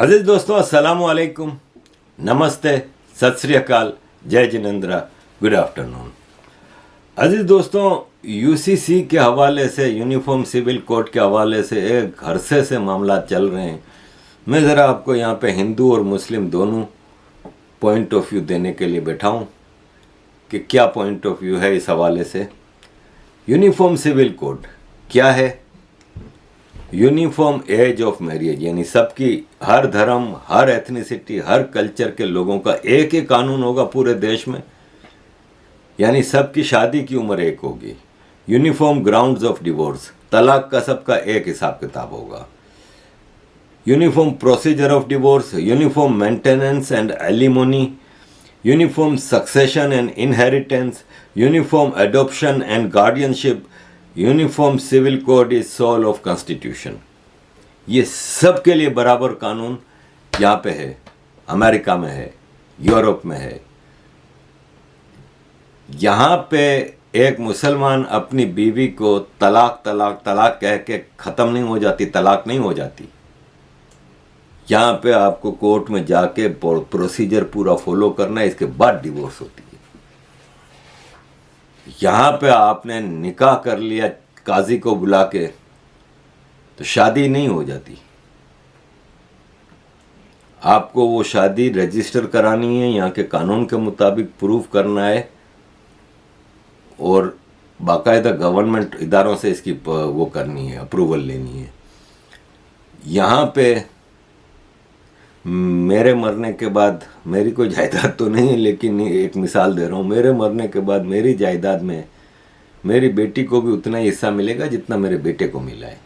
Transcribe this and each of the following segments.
अजीज दोस्तों, अस्सलाम वालेकुम, नमस्ते, सत श्री अकाल, जय जिनेंद्रा, गुड आफ्टरनून। अजीज दोस्तों, यूसीसी के हवाले से, यूनिफॉर्म सिविल कोड के हवाले से एक अरसे से मामला चल रहे हैं। मैं ज़रा आपको यहाँ पे हिंदू और मुस्लिम दोनों पॉइंट ऑफ व्यू देने के लिए बैठा हूँ कि क्या पॉइंट ऑफ व्यू है इस हवाले से। यूनिफॉर्म सिविल कोड क्या है? यूनिफॉर्म एज ऑफ मैरिज, यानी सबकी, हर धर्म, हर एथनिसिटी, हर कल्चर के लोगों का एक ही कानून होगा पूरे देश में, यानी सबकी शादी की उम्र एक होगी। यूनिफॉर्म ग्राउंड्स ऑफ डिवोर्स, तलाक का सबका एक हिसाब किताब होगा। Uniform procedure of divorce, uniform maintenance and alimony, uniform succession and inheritance, uniform adoption and guardianship, uniform civil code is soul of constitution. ये सब के लिए बराबर कानून यहाँ पे है, अमेरिका में है, यूरोप में है। यहाँ पे एक मुसलमान अपनी बीवी को तलाक तलाक तलाक कह के ख़त्म नहीं हो जाती, तलाक नहीं हो जाती। यहाँ पे आपको कोर्ट में जाके प्रोसीजर पूरा फॉलो करना है, इसके बाद डिवोर्स होती है। यहाँ पे आपने निकाह कर लिया काजी को बुला के तो शादी नहीं हो जाती। आपको वो शादी रजिस्टर करानी है, यहाँ के कानून के मुताबिक प्रूफ करना है और बाकायदा गवर्नमेंट इदारों से इसकी वो करनी है, अप्रूवल लेनी है। यहाँ पे मेरे मरने के बाद, मेरी कोई जायदाद तो नहीं है लेकिन एक मिसाल दे रहा हूँ, मेरे मरने के बाद मेरी जायदाद में मेरी बेटी को भी उतना ही हिस्सा मिलेगा जितना मेरे बेटे को मिला है।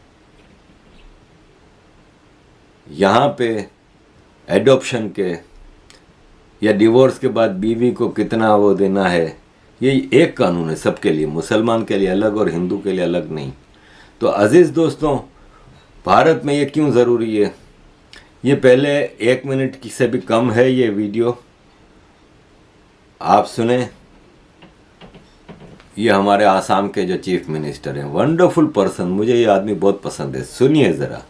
यहाँ पे एडॉप्शन के या डिवोर्स के बाद बीवी को कितना वो देना है, ये एक कानून है सबके लिए, मुसलमान के लिए अलग और हिंदू के लिए अलग नहीं। तो अजीज़ दोस्तों, भारत में ये क्यों ज़रूरी है? ये पहले 1 मिनट की से भी कम है ये वीडियो, आप सुने। ये हमारे आसाम के जो चीफ मिनिस्टर हैं, वंडरफुल पर्सन, मुझे ये आदमी बहुत पसंद है, सुनिए ज़रा।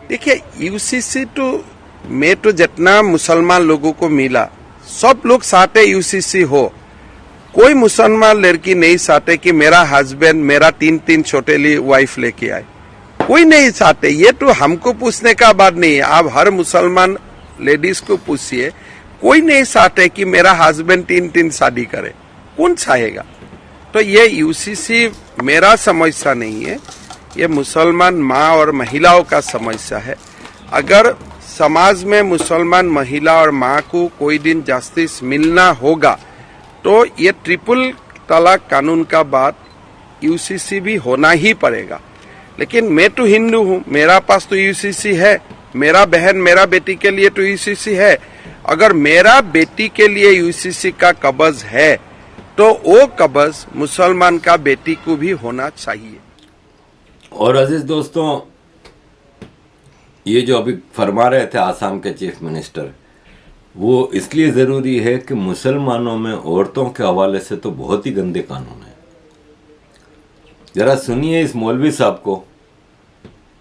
देखिए, यूसीसी तो में तो जितना मुसलमान लोगों को मिला, सब लोग चाहते यूसीसी हो। कोई मुसलमान लड़की नहीं चाहते कि मेरा हस्बैंड मेरा 3 छोटे लिए वाइफ लेके आए, कोई नहीं चाहते। ये तो हमको पूछने का बात नहीं है, आप हर मुसलमान लेडीज को पूछिए, कोई नहीं चाहते कि मेरा हस्बैंड 3 शादी करे, कौन चाहेगा? तो ये यूसीसी मेरा समस्या नहीं है, ये मुसलमान माँ और महिलाओं का समस्या है। अगर समाज में मुसलमान महिला और माँ को कोई दिन जस्टिस मिलना होगा तो ये ट्रिपल तलाक कानून का बात यूसीसी भी होना ही पड़ेगा। लेकिन मैं तो हिंदू हूँ, मेरा पास तो यूसीसी है, मेरा बहन मेरा बेटी के लिए तो यूसीसी है। अगर मेरा बेटी के लिए यूसीसी का कब्ज है तो वो कब्ज मुसलमान का बेटी को भी होना चाहिए। और अजीज दोस्तों, ये जो अभी फरमा रहे थे आसाम के चीफ मिनिस्टर, वो इसलिए ज़रूरी है कि मुसलमानों में औरतों के हवाले से तो बहुत ही गंदे कानून है। जरा सुनिए इस मौलवी साहब को,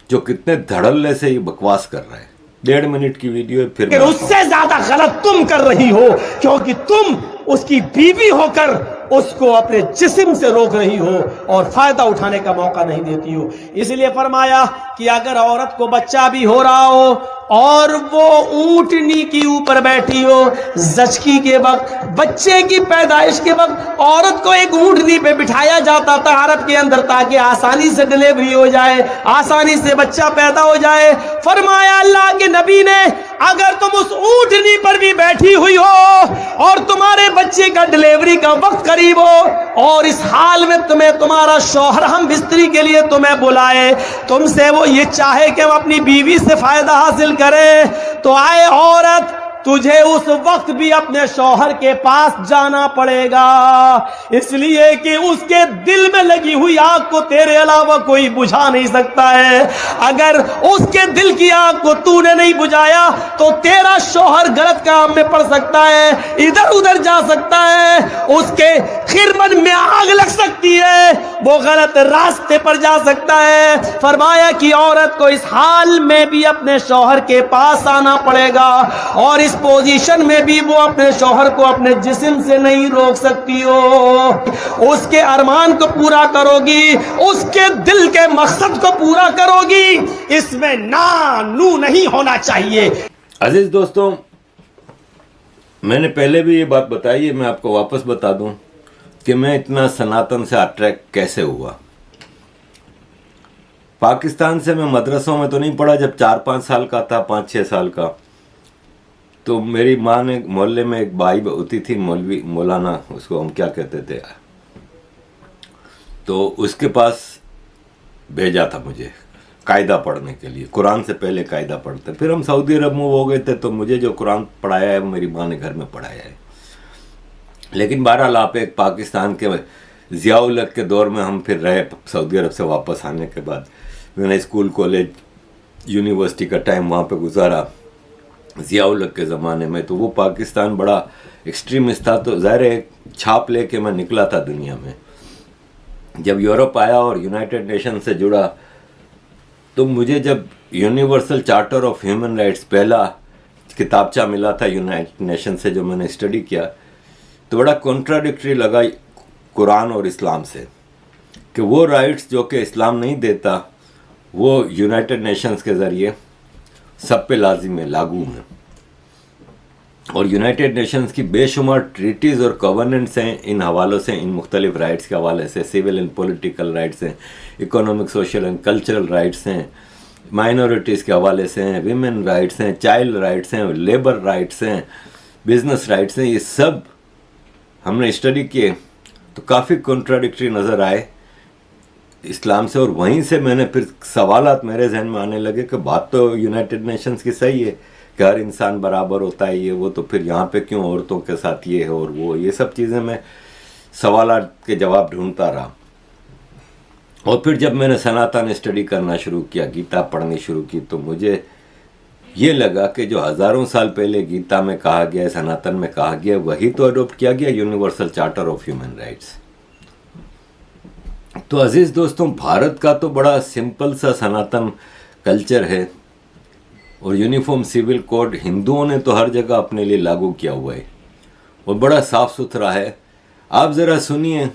जो कितने धड़ल्ले से ये बकवास कर रहा है। 1.5 मिनट की वीडियो है, फिर उससे ज्यादा गलत तुम कर रही हो, क्योंकि तुम उसकी बीवी होकर उसको अपने जिस्म से रोक रही हो और फायदा उठाने का मौका नहीं देती हो। इसलिए फरमाया कि अगर औरत को बच्चा भी हो रहा हो और वो ऊंटनी के ऊपर बैठी हो, जचकी के वक्त, बच्चे की पैदाइश के वक्त औरत को एक ऊंटनी पे बिठाया जाता था अरब के अंदर, ताकि आसानी से डिलीवरी हो जाए, आसानी से बच्चा पैदा हो जाए। फरमाया अल्लाह के नबी ने, अगर तुम उस ऊंटनी पर भी बैठी हुई हो और तुम्हारे बच्चे का डिलीवरी का वक्त करीब हो और इस हाल में तुम्हें तुम्हारा शौहर हम बिस्तरी के लिए तुम्हें बुलाए, तुमसे वो ये चाहे कि हम अपनी बीवी से फायदा हासिल करे, तो आए औरत तुझे उस वक्त भी अपने शौहर के पास जाना पड़ेगा, इसलिए कि उसके दिल में लगी हुई आग को तेरे अलावा कोई बुझा नहीं सकता है। अगर उसके दिल की आग को तूने नहीं बुझाया तो तेरा शौहर गलत काम में पड़ सकता है, इधर उधर जा सकता है, उसके खिरमन में आग लग सकती है, वो गलत रास्ते पर जा सकता है। फरमाया कि औरत को इस हाल में भी अपने शौहर के पास आना पड़ेगा और इस पोजीशन में भी वो अपने शौहर को अपने जिस्म से नहीं रोक सकती हो। उसके अरमान को पूरा करोगी, उसके दिल के मकसद को पूरा करोगी, इसमें ना नू नहीं होना चाहिए। अजीज दोस्तों, मैंने पहले भी ये बात बताई है, मैं आपको वापस बता दूं कि मैं इतना सनातन से अट्रैक्ट कैसे हुआ। पाकिस्तान से मैं मदरसों में तो नहीं पढ़ा, जब 4-5 साल का था, 5-6 साल का, तो मेरी माँ ने मोहल्ले में एक बाई होती थी, मौलवी, मौलाना उसको हम क्या कहते थे, तो उसके पास भेजा था मुझे कायदा पढ़ने के लिए। कुरान से पहले कायदा पढ़ते, फिर हम सऊदी अरब मूव हो गए थे, तो मुझे जो कुरान पढ़ाया है वो मेरी माँ ने घर में पढ़ाया है। लेकिन बहरहाल आप एक पाकिस्तान के ज़ियाउल हक के दौर में हम फिर रहे। सऊदी अरब से वापस आने के बाद मैंने स्कूल, कॉलेज, यूनिवर्सिटी का टाइम वहाँ पे गुजारा ज़ियाउल हक के ज़माने में। तो वो पाकिस्तान बड़ा एक्सट्रीमिस्ट था, तो ज़ाहिर है छाप लेके मैं निकला था दुनिया में। जब यूरोप आया और यूनाइटेड नेशन से जुड़ा, तो मुझे जब universal charter of human rights पहला किताबचा मिला था यूनाइटेड नेशन से, जो मैंने स्टडी किया, तो बड़ा कॉन्ट्राडिक्टरी लगा कुरान और इस्लाम से, कि वो राइट्स जो कि इस्लाम नहीं देता वो यूनाइटेड नेशंस के ज़रिए सब पे लाजिम है, लागू है। और यूनाइटेड नेशंस की बेशुमार ट्रीटीज़ और कवर्नेंट्स हैं इन हवालों से, इन मुख्तलिफ राइट्स के हवाले से। सिविल एंड पॉलिटिकल राइट्स हैं, economic, social and cultural rights हैं, माइनॉरिटीज़ के हवाले से हैं, विमेन राइट्स हैं, चाइल्ड राइट्स हैं, लेबर राइट्स हैं, बिजनेस राइट्स हैं। ये सब हमने स्टडी किए तो काफ़ी कॉन्ट्राडिक्टरी नज़र आए इस्लाम से। और वहीं से मैंने फिर सवालात मेरे जहन में आने लगे कि बात तो यूनाइटेड नेशंस की सही है कि हर इंसान बराबर होता है, ये वो, तो फिर यहाँ पे क्यों औरतों के साथ ये है और वो, ये सब चीज़ें मैं सवालात के जवाब ढूंढता रहा। और फिर जब मैंने सनातन स्टडी करना शुरू किया, गीता पढ़नी शुरू की, तो मुझे ये लगा कि जो हज़ारों साल पहले गीता में कहा गया है, सनातन में कहा गया, वही तो अडोप्ट किया गया universal charter of human rights. तो अजीज़ दोस्तों, भारत का तो बड़ा सिंपल सा सनातन कल्चर है और यूनिफॉर्म सिविल कोड हिंदुओं ने तो हर जगह अपने लिए लागू किया हुआ है और बड़ा साफ सुथरा है। आप ज़रा सुनिए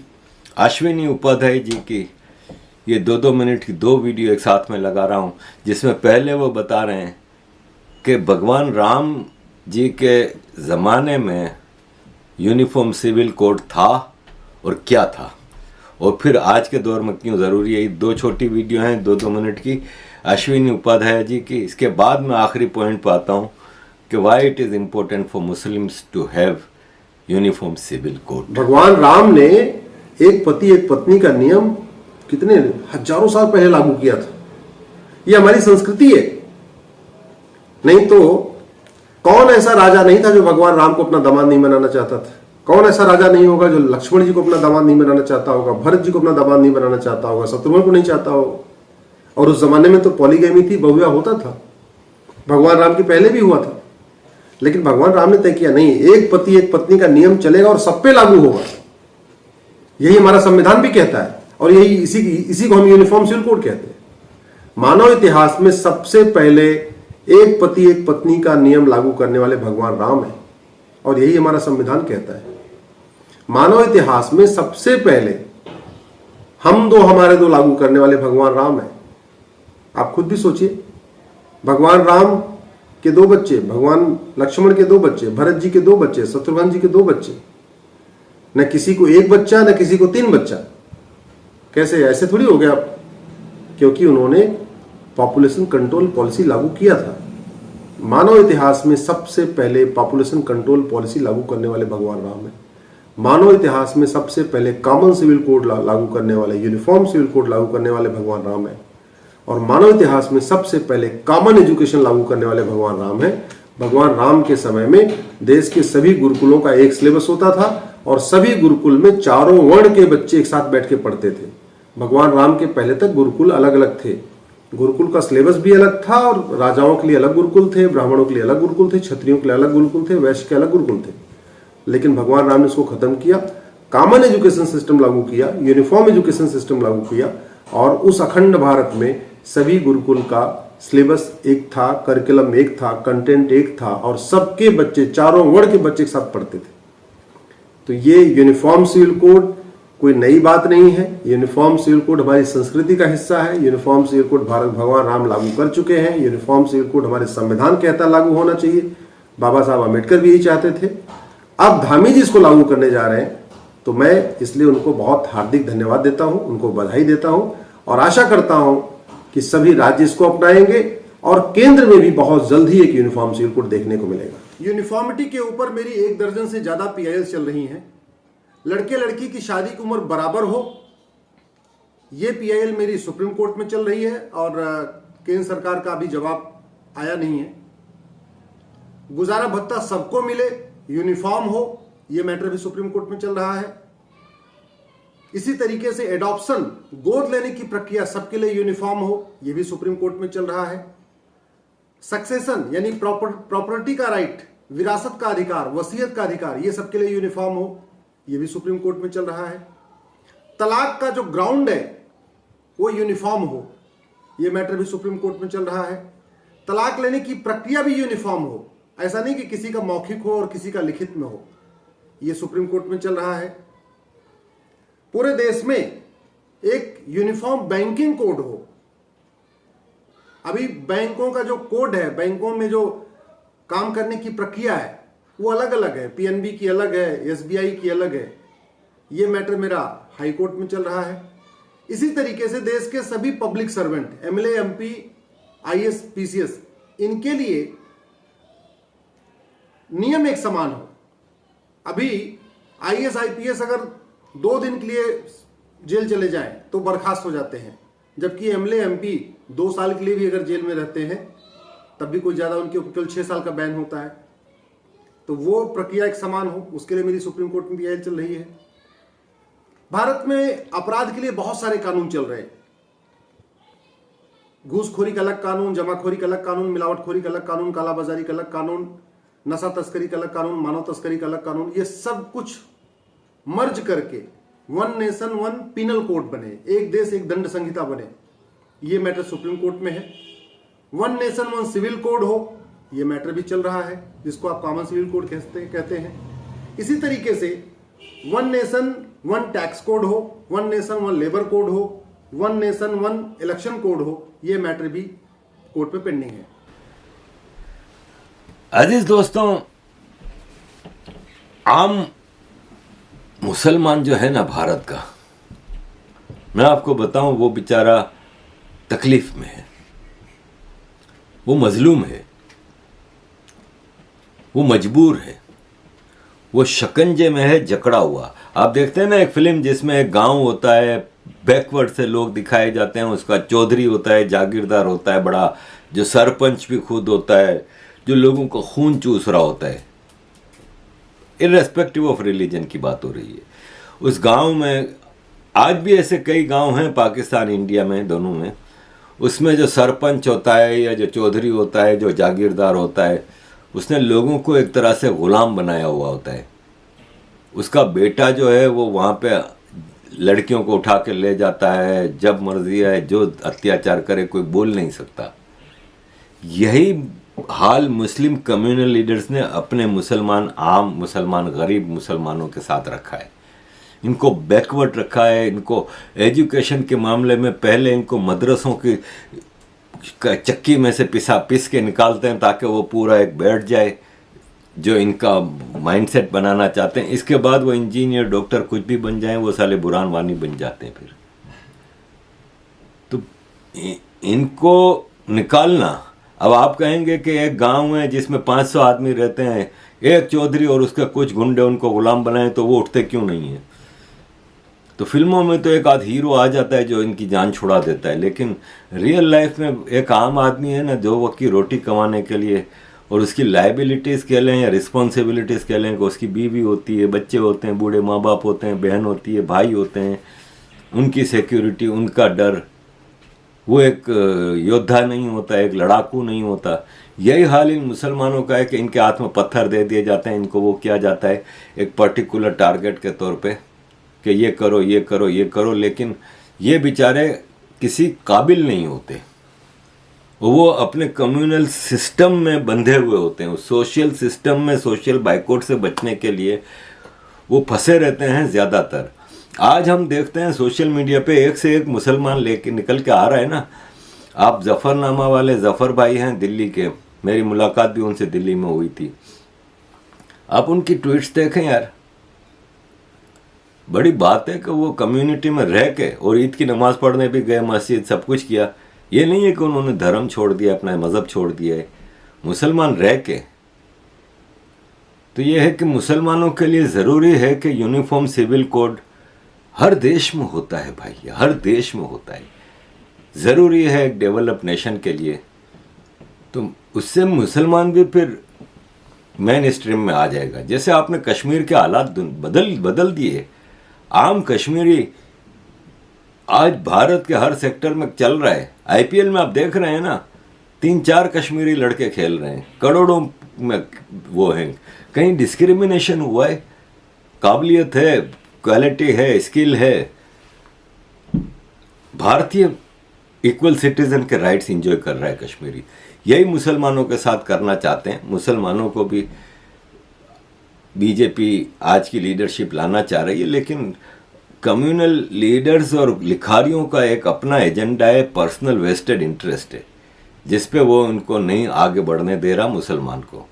अश्विनी उपाध्याय जी की ये 2-2 मिनट की 2 वीडियो एक साथ में लगा रहा हूँ, जिसमें पहले वो बता रहे हैं कि भगवान राम जी के ज़माने में यूनिफॉर्म सिविल कोड था और क्या था, और फिर आज के दौर में क्यों ज़रूरी है। 2 छोटी वीडियो हैं 2-2 मिनट की अश्विनी उपाध्याय जी की। इसके बाद मैं आखिरी पॉइंट पर आता हूँ कि why it is important for Muslims to have uniform civil code. भगवान राम ने एक पति एक पत्नी का नियम कितने हजारों साल पहले लागू किया था। ये हमारी संस्कृति है। नहीं तो कौन ऐसा राजा नहीं था जो भगवान राम को अपना दामाद नहीं बनाना चाहता था? कौन ऐसा राजा नहीं होगा जो लक्ष्मण जी को अपना दामाद नहीं बनाना चाहता होगा, भरत जी को अपना दामाद नहीं बनाना चाहता होगा, शत्रुघ्न को नहीं चाहता होगा। और उस जमाने में तो पॉलीगैमी थी, बहुविवाह होता था। भगवान राम के पहले भी हुआ था, लेकिन भगवान राम ने तय किया नहीं, एक पति एक पत्नी का नियम चलेगा और सब पे लागू होगा। यही हमारा संविधान भी कहता है और यही इसी को हम यूनिफॉर्म सिविल कोड कहते हैं। मानव इतिहास में सबसे पहले एक पति एक पत्नी का नियम लागू करने वाले भगवान राम है और यही हमारा संविधान कहता है। मानव इतिहास में सबसे पहले हम दो हमारे दो लागू करने वाले भगवान राम है। आप खुद भी सोचिए, भगवान राम के 2 बच्चे, भगवान लक्ष्मण के 2 बच्चे, भरत जी के 2 बच्चे, शत्रुघ्न जी के 2 बच्चे, न किसी को 1 बच्चा न किसी को 3 बच्चा। कैसे? ऐसे थोड़ी हो गया, क्योंकि उन्होंने पॉपुलेशन कंट्रोल पॉलिसी लागू किया था। मानव इतिहास में सबसे पहले पॉपुलेशन कंट्रोल पॉलिसी लागू करने वाले भगवान राम है। मानव इतिहास में सबसे पहले कॉमन सिविल कोड लागू करने वाले, यूनिफॉर्म सिविल कोड लागू करने वाले भगवान राम है। और मानव इतिहास में सबसे पहले कॉमन एजुकेशन लागू करने वाले भगवान राम है। भगवान राम के समय में देश के सभी गुरुकुलों का एक सिलेबस होता था और सभी गुरुकुल में चारों वर्ण के बच्चे एक साथ बैठ के पढ़ते थे। भगवान राम के पहले तक गुरुकुल अलग अलग थे, गुरुकुल का सिलेबस भी अलग था और राजाओं के लिए अलग गुरुकुल थे, ब्राह्मणों के लिए अलग गुरुकुल थे, क्षत्रियों के लिए अलग गुरुकुल थे, वैश्य के अलग गुरुकुल थे। लेकिन भगवान राम ने इसको खत्म किया, कॉमन एजुकेशन सिस्टम लागू किया, यूनिफॉर्म एजुकेशन सिस्टम लागू किया और उस अखंड भारत में सभी गुरुकुल का सिलेबस एक था, करिकुलम एक था, कंटेंट एक था और सबके बच्चे, चारों वर्ण के बच्चे एक साथ पढ़ते थे। तो ये यूनिफॉर्म सिविल कोड कोई नई बात नहीं है। यूनिफॉर्म सिविल कोड हमारी संस्कृति का हिस्सा है। यूनिफॉर्म सिविल कोड भारत भगवान राम लागू कर चुके हैं। यूनिफॉर्म सिविल कोड हमारे संविधान कहता लागू होना चाहिए। बाबा साहब अम्बेडकर भी यही चाहते थे। अब धामी जी इसको लागू करने जा रहे हैं, तो मैं इसलिए उनको बहुत हार्दिक धन्यवाद देता हूं, उनको बधाई देता हूं और आशा करता हूं कि सभी राज्य इसको अपनाएंगे और केंद्र में भी बहुत जल्द ही एक यूनिफॉर्म सिविल कोड देखने को मिलेगा। यूनिफॉर्मिटी के ऊपर मेरी 1 दर्जन से ज्यादा PIL चल रही हैं। लड़के लड़की की शादी की उम्र बराबर हो, ये PIL मेरी सुप्रीम कोर्ट में चल रही है और केंद्र सरकार का अभी जवाब आया नहीं है। गुजारा भत्ता सबको मिले, यूनिफॉर्म हो, ये मैटर भी सुप्रीम कोर्ट में चल रहा है। इसी तरीके से एडॉप्शन, गोद लेने की प्रक्रिया सबके लिए यूनिफॉर्म हो, ये भी सुप्रीम कोर्ट में चल रहा है। सक्सेशन यानी प्रॉपर्टी का राइट, विरासत का अधिकार, वसीयत का अधिकार, ये सबके लिए यूनिफॉर्म हो, ये भी सुप्रीम कोर्ट में चल रहा है। तलाक का जो ग्राउंड है वो यूनिफॉर्म हो, ये मैटर भी सुप्रीम कोर्ट में चल रहा है। तलाक लेने की प्रक्रिया भी यूनिफॉर्म हो, ऐसा नहीं कि किसी का मौखिक हो और किसी का लिखित में हो, ये सुप्रीम कोर्ट में चल रहा है। पूरे देश में एक यूनिफॉर्म बैंकिंग कोड हो। अभी बैंकों का जो कोड है, बैंकों में जो काम करने की प्रक्रिया है वो अलग अलग है। PNB की अलग है, SBI की अलग है। ये मैटर मेरा हाई कोर्ट में चल रहा है। इसी तरीके से देश के सभी public servant, MLA, MP, IAS, PCS, इनके लिए नियम एक समान हो। अभी IAS, IPS अगर 2 दिन के लिए जेल चले जाएं तो बर्खास्त हो जाते हैं, जबकि MLA, MP 2 साल के लिए भी अगर जेल में रहते हैं तब भी कोई ज्यादा उनके ऊपर केवल 6 साल का बैन होता है। तो वो प्रक्रिया एक समान हो, उसके लिए मेरी सुप्रीम कोर्ट में PIL चल रही है। भारत में अपराध के लिए बहुत सारे कानून चल रहे हैं। घूसखोरी का अलग कानून, जमाखोरी का अलग कानून, मिलावटखोरी का अलग कानून, कालाबाजारी का अलग कानून, नशा तस्करी का अलग कानून, मानव तस्करी का अलग कानून, ये सब कुछ मर्ज करके 1 नेशन 1 पिनल कोड बने, एक देश एक दंड संहिता बने, ये मैटर सुप्रीम कोर्ट में है। 1 नेशन 1 सिविल कोड हो, ये मैटर भी चल रहा है, जिसको आप कॉमन सिविल कोड कहते हैं। इसी तरीके से 1 नेशन 1 टैक्स कोड हो, 1 नेशन 1 लेबर कोड हो, 1 नेशन 1 इलेक्शन कोड हो, ये मैटर भी कोर्ट में पेंडिंग है। अजीज दोस्तों, आम मुसलमान जो है ना भारत का, मैं आपको बताऊं वो बेचारा तकलीफ में है, वो मजलूम है, वो मजबूर है, वो शिकंजे में है, जकड़ा हुआ। आप देखते हैं ना एक फिल्म जिसमें एक गांव होता है, बैकवर्ड से लोग दिखाए जाते हैं, उसका चौधरी होता है, जागीरदार होता है बड़ा, जो सरपंच भी खुद होता है, जो लोगों को खून चूस रहा होता है। इर्रेस्पेक्टिव ऑफ रिलीजन की बात हो रही है। उस गांव में आज भी ऐसे कई गांव हैं, पाकिस्तान इंडिया में दोनों में, उसमें जो सरपंच होता है या जो चौधरी होता है, जो जागीरदार होता है, उसने लोगों को एक तरह से गुलाम बनाया हुआ होता है। उसका बेटा जो है वो वहाँ पे लड़कियों को उठा के ले जाता है, जब मर्जी है जो अत्याचार करे कोई बोल नहीं सकता। यही हाल मुस्लिम कम्युनल लीडर्स ने अपने मुसलमान, आम मुसलमान, गरीब मुसलमानों के साथ रखा है। इनको बैकवर्ड रखा है। इनको एजुकेशन के मामले में पहले इनको मदरसों की चक्की में से पिस के निकालते हैं ताकि वो पूरा एक बैठ जाए जो इनका माइंडसेट बनाना चाहते हैं। इसके बाद वो इंजीनियर, डॉक्टर कुछ भी बन जाएं, वो साले बुरान वानी बन जाते हैं। फिर तो इनको निकालना, अब आप कहेंगे कि एक गांव है जिसमें 500 आदमी रहते हैं, एक चौधरी और उसके कुछ गुंडे उनको गुलाम बनाए तो वो उठते क्यों नहीं है? तो फिल्मों में तो एक आध हीरो आ जाता है जो इनकी जान छुड़ा देता है, लेकिन रियल लाइफ में एक आम आदमी है ना, 2 वक्त की रोटी कमाने के लिए और उसकी लाइबिलिटीज़ कह लें या रिस्पॉन्सिबिलिटीज़ कह लें कि उसकी बीवी होती है, बच्चे होते हैं, बूढ़े माँ बाप होते हैं, बहन होती है, भाई होते हैं, उनकी सिक्योरिटी, उनका डर। वो एक योद्धा नहीं होता, एक लड़ाकू नहीं होता। यही हाल इन मुसलमानों का है कि इनके हाथ में पत्थर दे दिए जाते हैं, इनको वो किया जाता है एक पर्टिकुलर टारगेट के तौर पे कि ये करो, ये करो, ये करो, लेकिन ये बेचारे किसी काबिल नहीं होते। वो अपने कम्युनल सिस्टम में बंधे हुए होते हैं, सोशल सिस्टम में सोशल बाइकआउट से बचने के लिए वो फंसे रहते हैं ज़्यादातर। आज हम देखते हैं सोशल मीडिया पे एक से एक मुसलमान लेके निकल के आ रहा है ना। आप जफरनामा वाले जफर भाई हैं दिल्ली के, मेरी मुलाकात भी उनसे दिल्ली में हुई थी। आप उनकी ट्वीट्स देखें यार, बड़ी बात है कि वो कम्युनिटी में रह के और ईद की नमाज पढ़ने भी गए, मस्जिद सब कुछ किया। ये नहीं है कि उन्होंने धर्म छोड़ दिया, अपना मज़हब छोड़ दिया है, मुसलमान रह के। तो ये है कि मुसलमानों के लिए ज़रूरी है कि यूनिफॉर्म सिविल कोड हर देश में होता है भाई, हर देश में होता है, ज़रूरी है एक डेवलप नेशन के लिए। तो उससे मुसलमान भी फिर मेन स्ट्रीम में आ जाएगा। जैसे आपने कश्मीर के हालात बदल दिए। आम कश्मीरी आज भारत के हर सेक्टर में चल रहा है। आईपीएल में आप देख रहे हैं ना, 3-4 कश्मीरी लड़के खेल रहे हैं, करोड़ों में वो हैं। कहीं डिस्क्रिमिनेशन हुआ है? काबिलियत है, क्वालिटी है, स्किल है। भारतीय इक्वल सिटीजन के राइट्स एंजॉय कर रहा है कश्मीरी। यही मुसलमानों के साथ करना चाहते हैं। मुसलमानों को भी बीजेपी आज की लीडरशिप लाना चाह रही है, लेकिन कम्युनल लीडर्स और लिखारियों का एक अपना एजेंडा है, पर्सनल वेस्टेड इंटरेस्ट है, जिस पे वो उनको नहीं आगे बढ़ने दे रहा मुसलमान को।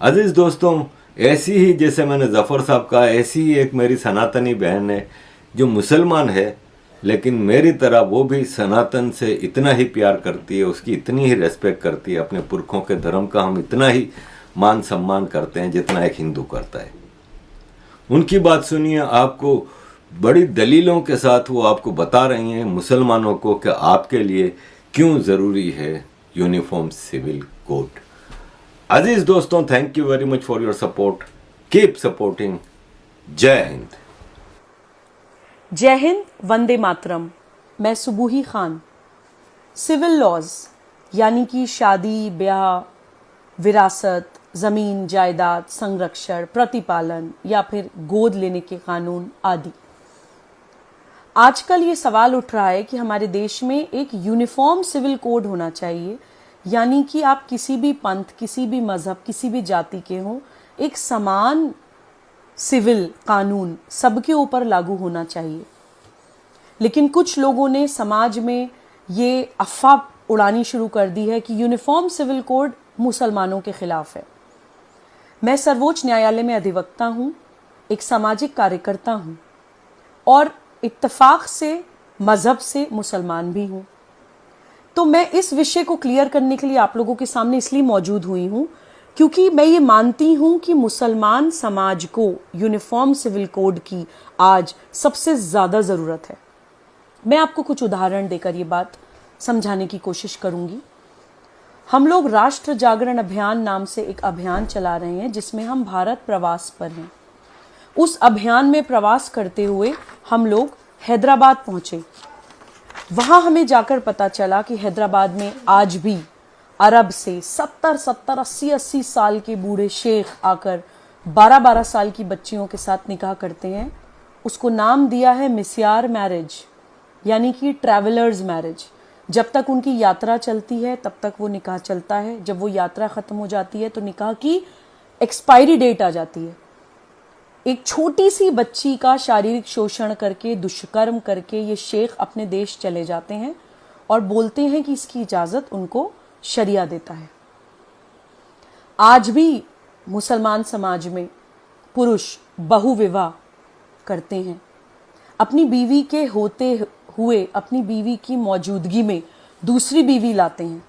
अजीज दोस्तों, ऐसी ही जैसे मैंने जफ़र साहब कहा, ऐसी ही एक मेरी सनातनी बहन है जो मुसलमान है, लेकिन मेरी तरह वो भी सनातन से इतना ही प्यार करती है, उसकी इतनी ही रेस्पेक्ट करती है। अपने पुरखों के धर्म का हम इतना ही मान सम्मान करते हैं जितना एक हिंदू करता है। उनकी बात सुनिए, आपको बड़ी दलीलों के साथ वो आपको बता रही हैं मुसलमानों को कि आपके लिए क्यों ज़रूरी है यूनिफॉर्म सिविल कोड। अजीज दोस्तों, thank you very much for your support. Keep supporting. जय हिंद। जय हिंद, वंदे मातरम। मैं सुबूही खान। सिविल लॉज यानी कि शादी, ब्याह, विरासत, ज़मीन जायदाद, संरक्षण, प्रतिपालन या फिर गोद लेने के कानून आदि। आजकल ये सवाल उठ रहा है कि हमारे देश में एक यूनिफॉर्म सिविल कोड होना चाहिए, यानी कि आप किसी भी पंथ, किसी भी मजहब, किसी भी जाति के हों, एक समान सिविल कानून सबके ऊपर लागू होना चाहिए। लेकिन कुछ लोगों ने समाज में ये अफवाह उड़ानी शुरू कर दी है कि यूनिफॉर्म सिविल कोड मुसलमानों के खिलाफ है। मैं सर्वोच्च न्यायालय में अधिवक्ता हूं, एक सामाजिक कार्यकर्ता हूं और इत्तेफाक से मजहब से मुसलमान भी हूं। तो मैं इस विषय को क्लियर करने के लिए आप लोगों के सामने इसलिए मौजूद हुई हूं क्योंकि मैं ये मानती हूं कि मुसलमान समाज को यूनिफॉर्म सिविल कोड की आज सबसे ज्यादा जरूरत है। मैं आपको कुछ उदाहरण देकर ये बात समझाने की कोशिश करूंगी। हम लोग राष्ट्र जागरण अभियान नाम से एक अभियान चला रहे हैं जिसमें हम भारत प्रवास पर हैं। उस अभियान में प्रवास करते हुए हम लोग हैदराबाद पहुंचे। वहां हमें जाकर पता चला कि हैदराबाद में आज भी अरब से 70-70, 80-80 साल के बूढ़े शेख आकर 12-12 साल की बच्चियों के साथ निकाह करते हैं। उसको नाम दिया है मिस्यार मैरिज, यानी कि ट्रैवलर्स मैरिज। जब तक उनकी यात्रा चलती है तब तक वो निकाह चलता है। जब वो यात्रा खत्म हो जाती है तो निकाह की एक्सपायरी डेट आ जाती है। एक छोटी सी बच्ची का शारीरिक शोषण करके, दुष्कर्म करके ये शेख अपने देश चले जाते हैं और बोलते हैं कि इसकी इजाजत उनको शरिया देता है। आज भी मुसलमान समाज में पुरुष बहुविवाह करते हैं। अपनी बीवी के होते हुए अपनी बीवी की मौजूदगी में दूसरी बीवी लाते हैं।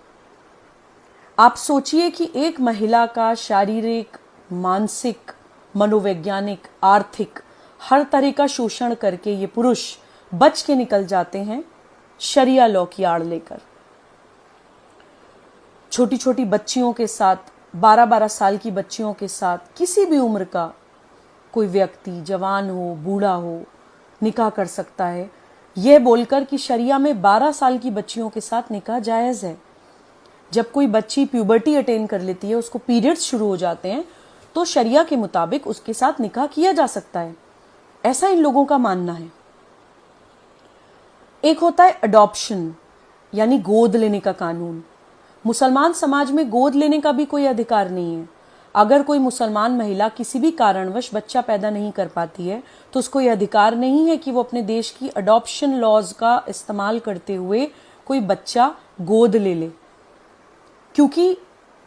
आप सोचिए कि एक महिला का शारीरिक, मानसिक, मनोवैज्ञानिक, आर्थिक हर तरह का शोषण करके ये पुरुष बच के निकल जाते हैं शरिया लॉ की आड़ लेकर। छोटी छोटी बच्चियों के साथ 12-12 साल की बच्चियों के साथ किसी भी उम्र का कोई व्यक्ति, जवान हो, बूढ़ा हो, निकाह कर सकता है, यह बोलकर कि शरिया में 12 साल की बच्चियों के साथ निकाह जायज़ है। जब कोई बच्ची प्यूबर्टी अटेन कर लेती है, उसको पीरियड्स शुरू हो जाते हैं, तो शरिया के मुताबिक उसके साथ निकाह किया जा सकता है, ऐसा इन लोगों का मानना है। एक होता है अडॉप्शन, यानी गोद लेने का कानून। मुसलमान समाज में गोद लेने का भी कोई अधिकार नहीं है। अगर कोई मुसलमान महिला किसी भी कारणवश बच्चा पैदा नहीं कर पाती है, तो उसको यह अधिकार नहीं है कि वो अपने देश की अडॉप्शन लॉज का इस्तेमाल करते हुए कोई बच्चा गोद ले ले, क्योंकि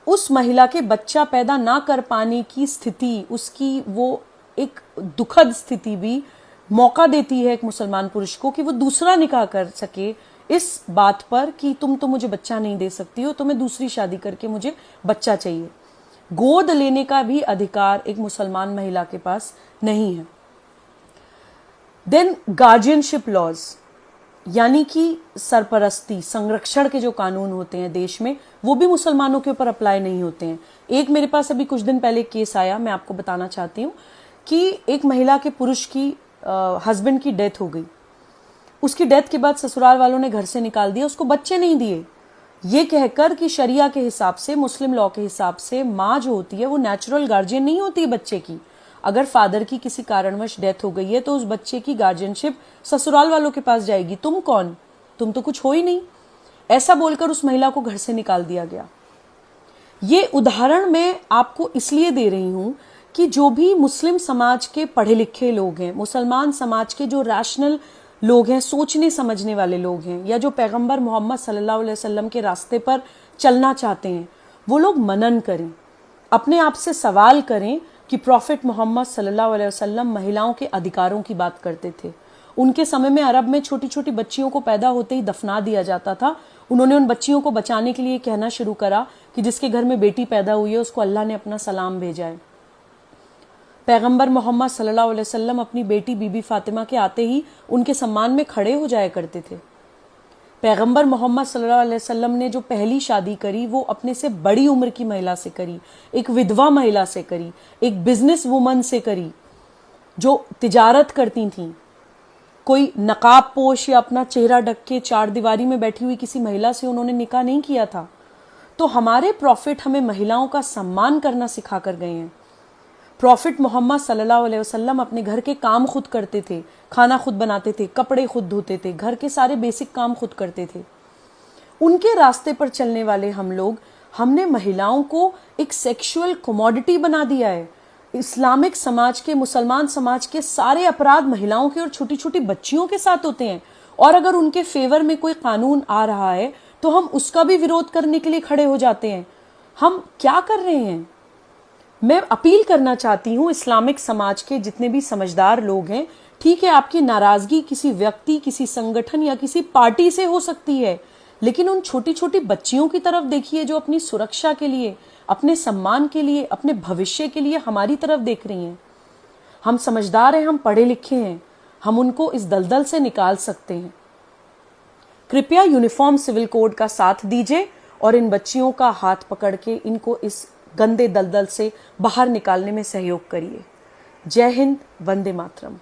उस महिला के बच्चा पैदा ना कर पाने की स्थिति, उसकी वो एक दुखद स्थिति भी मौका देती है एक मुसलमान पुरुष को कि वो दूसरा निकाह कर सके, इस बात पर कि तुम तो मुझे बच्चा नहीं दे सकती हो, तो मैं दूसरी शादी करके मुझे बच्चा चाहिए। गोद लेने का भी अधिकार एक मुसलमान महिला के पास नहीं है। देन गार्जियनशिप लॉज, यानी कि सरपरस्ती, संरक्षण के जो कानून होते हैं देश में, वो भी मुसलमानों के ऊपर अप्लाई नहीं होते हैं। एक मेरे पास अभी कुछ दिन पहले केस आया, मैं आपको बताना चाहती हूँ कि एक महिला के पुरुष की हस्बैंड की डेथ हो गई। उसकी डेथ के बाद ससुराल वालों ने घर से निकाल दिया, उसको बच्चे नहीं दिए, ये कहकर कि शरिया के हिसाब से, मुस्लिम लॉ के हिसाब से माँ जो होती है वो नेचुरल गार्जियन नहीं होती है बच्चे की। अगर फादर की किसी कारणवश डेथ हो गई है तो उस बच्चे की गार्जियनशिप ससुराल वालों के पास जाएगी। तुम कौन, तुम तो कुछ हो ही नहीं, ऐसा बोलकर उस महिला को घर से निकाल दिया गया। ये उदाहरण मैं आपको इसलिए दे रही हूं कि जो भी मुस्लिम समाज के पढ़े लिखे लोग हैं, मुसलमान समाज के जो रैशनल लोग हैं, सोचने समझने वाले लोग हैं, या जो पैगंबर मोहम्मद सल्लल्लाहु अलैहि वसल्लम के रास्ते पर चलना चाहते हैं, वो लोग मनन करें, अपने आप से सवाल करें कि प्रॉफिट मोहम्मद सल्लल्लाहु अलैहि वसल्लम महिलाओं के अधिकारों की बात करते थे। उनके समय में अरब में छोटी छोटी बच्चियों को पैदा होते ही दफना दिया जाता था। उन्होंने उन बच्चियों को बचाने के लिए कहना शुरू करा कि जिसके घर में बेटी पैदा हुई है उसको अल्लाह ने अपना सलाम भेजा है। पैगंबर मोहम्मद सल्लल्लाहु अलैहि वसल्लम अपनी बेटी बीबी फातिमा के आते ही उनके सम्मान में खड़े हो जाया करते थे। पैगंबर मोहम्मद सल्लल्लाहु अलैहि वसल्लम ने जो पहली शादी करी वो अपने से बड़ी उम्र की महिला से करी, एक विधवा महिला से करी, एक बिजनेस वुमन से करी जो तिजारत करती थीं। कोई नकाब पोश या अपना चेहरा ढक के चार दीवारी में बैठी हुई किसी महिला से उन्होंने निकाह नहीं किया था। तो हमारे प्रॉफिट हमें महिलाओं का सम्मान करना सिखा कर गए हैं। प्रॉफिट मोहम्मद सल्लल्लाहु अलैहि वसल्लम अपने घर के काम खुद करते थे, खाना खुद बनाते थे, कपड़े खुद धोते थे, घर के सारे बेसिक काम खुद करते थे। उनके रास्ते पर चलने वाले हम लोग, हमने महिलाओं को एक सेक्सुअल कमोडिटी बना दिया है। इस्लामिक समाज के, मुसलमान समाज के सारे अपराध महिलाओं के और छोटी छोटी बच्चियों के साथ होते हैं, और अगर उनके फेवर में कोई कानून आ रहा है तो हम उसका भी विरोध करने के लिए खड़े हो जाते हैं। हम क्या कर रहे हैं? मैं अपील करना चाहती हूं इस्लामिक समाज के जितने भी समझदार लोग हैं, ठीक है आपकी नाराजगी किसी व्यक्ति, किसी संगठन या किसी पार्टी से हो सकती है, लेकिन उन छोटी छोटी बच्चियों की तरफ देखिए जो अपनी सुरक्षा के लिए, अपने सम्मान के लिए, अपने भविष्य के लिए हमारी तरफ देख रही हैं। हम समझदार हैं, हम पढ़े लिखे हैं, हम उनको इस दलदल से निकाल सकते हैं। कृपया यूनिफॉर्म सिविल कोड का साथ दीजिए और इन बच्चियों का हाथ पकड़ के इनको इस गंदे दलदल से बाहर निकालने में सहयोग करिए। जय हिंद, वंदे मातरम।